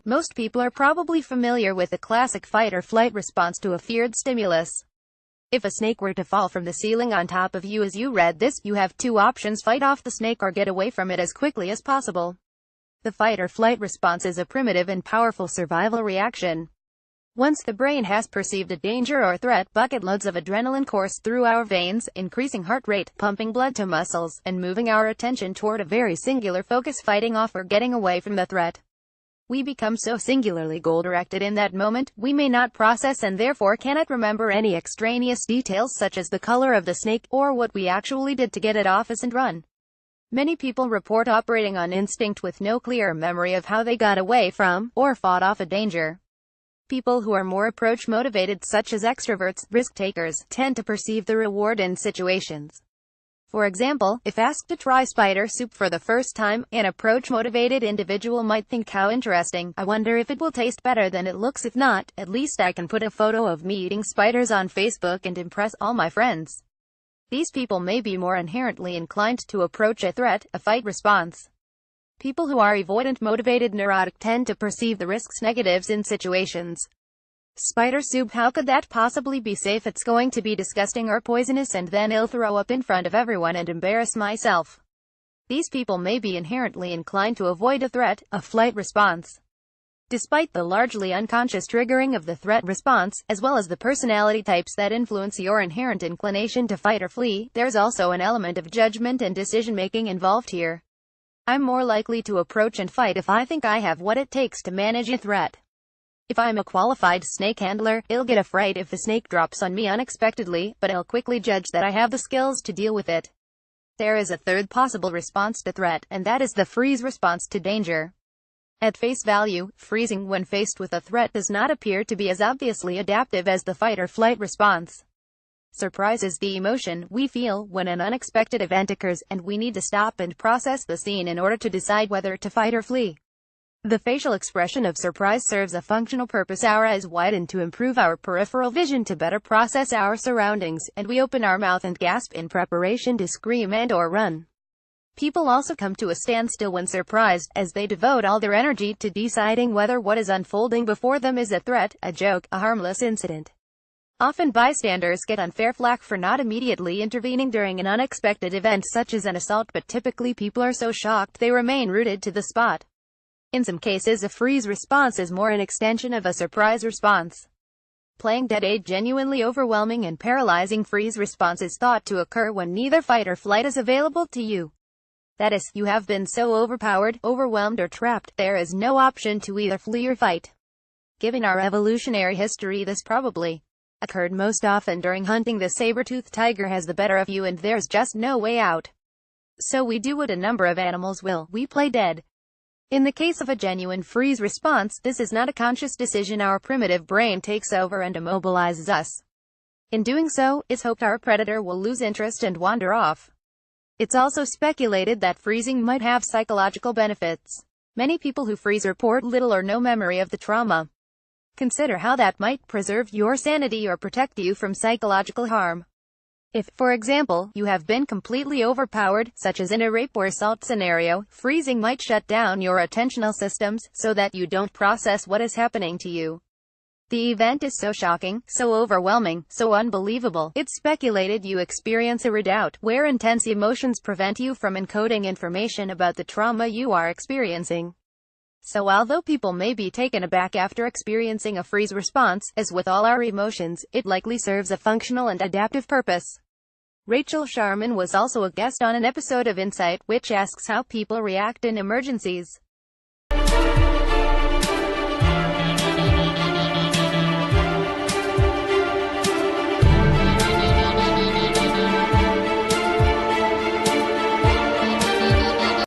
Most people are probably familiar with the classic fight-or-flight response to a feared stimulus. If a snake were to fall from the ceiling on top of you as you read this, you have two options: fight off the snake or get away from it as quickly as possible. The fight-or-flight response is a primitive and powerful survival reaction. Once the brain has perceived a danger or threat, bucket loads of adrenaline course through our veins, increasing heart rate, pumping blood to muscles, and moving our attention toward a very singular focus: fighting off or getting away from the threat. We become so singularly goal-directed in that moment, we may not process and therefore cannot remember any extraneous details such as the color of the snake, or what we actually did to get it off us and run. Many people report operating on instinct with no clear memory of how they got away from, or fought off a danger. People who are more approach-motivated, such as extroverts, risk-takers, tend to perceive the reward in situations. For example, if asked to try spider soup for the first time, an approach-motivated individual might think, "How interesting, I wonder if it will taste better than it looks. If not, at least I can put a photo of me eating spiders on Facebook and impress all my friends." These people may be more inherently inclined to approach a threat, a fight response. People who are avoidant-motivated, neurotic, tend to perceive the risks, negatives in situations. Spider soup, how could that possibly be safe? It's going to be disgusting or poisonous, and then I'll throw up in front of everyone and embarrass myself. These people may be inherently inclined to avoid a threat, a flight response. Despite the largely unconscious triggering of the threat response, as well as the personality types that influence your inherent inclination to fight or flee, there's also an element of judgment and decision-making involved here. I'm more likely to approach and fight if I think I have what it takes to manage a threat. If I'm a qualified snake handler, I'll get afraid if a snake drops on me unexpectedly, but I'll quickly judge that I have the skills to deal with it. There is a third possible response to threat, and that is the freeze response to danger. At face value, freezing when faced with a threat does not appear to be as obviously adaptive as the fight-or-flight response. Surprise is the emotion we feel when an unexpected event occurs, and we need to stop and process the scene in order to decide whether to fight or flee. The facial expression of surprise serves a functional purpose. Our eyes widen to improve our peripheral vision to better process our surroundings, and we open our mouth and gasp in preparation to scream and/or run. People also come to a standstill when surprised, as they devote all their energy to deciding whether what is unfolding before them is a threat, a joke, a harmless incident. Often bystanders get unfair flack for not immediately intervening during an unexpected event such as an assault, but typically people are so shocked they remain rooted to the spot. In some cases, a freeze response is more an extension of a surprise response. Playing dead, a genuinely overwhelming and paralyzing freeze response is thought to occur when neither fight or flight is available to you. That is, you have been so overpowered, overwhelmed, or trapped, there is no option to either flee or fight. Given our evolutionary history, this probably occurred most often during hunting. The saber-toothed tiger has the better of you and there's just no way out. So we do what a number of animals will: we play dead. In the case of a genuine freeze response, this is not a conscious decision. Our primitive brain takes over and immobilizes us. In doing so, it's hoped our predator will lose interest and wander off. It's also speculated that freezing might have psychological benefits. Many people who freeze report little or no memory of the trauma. Consider how that might preserve your sanity or protect you from psychological harm. If, for example, you have been completely overpowered, such as in a rape or assault scenario, freezing might shut down your attentional systems, so that you don't process what is happening to you. The event is so shocking, so overwhelming, so unbelievable, it's speculated you experience a redoubt, where intense emotions prevent you from encoding information about the trauma you are experiencing. So although people may be taken aback after experiencing a freeze response, as with all our emotions, it likely serves a functional and adaptive purpose. Rachel Sharman was also a guest on an episode of Insight, which asks how people react in emergencies.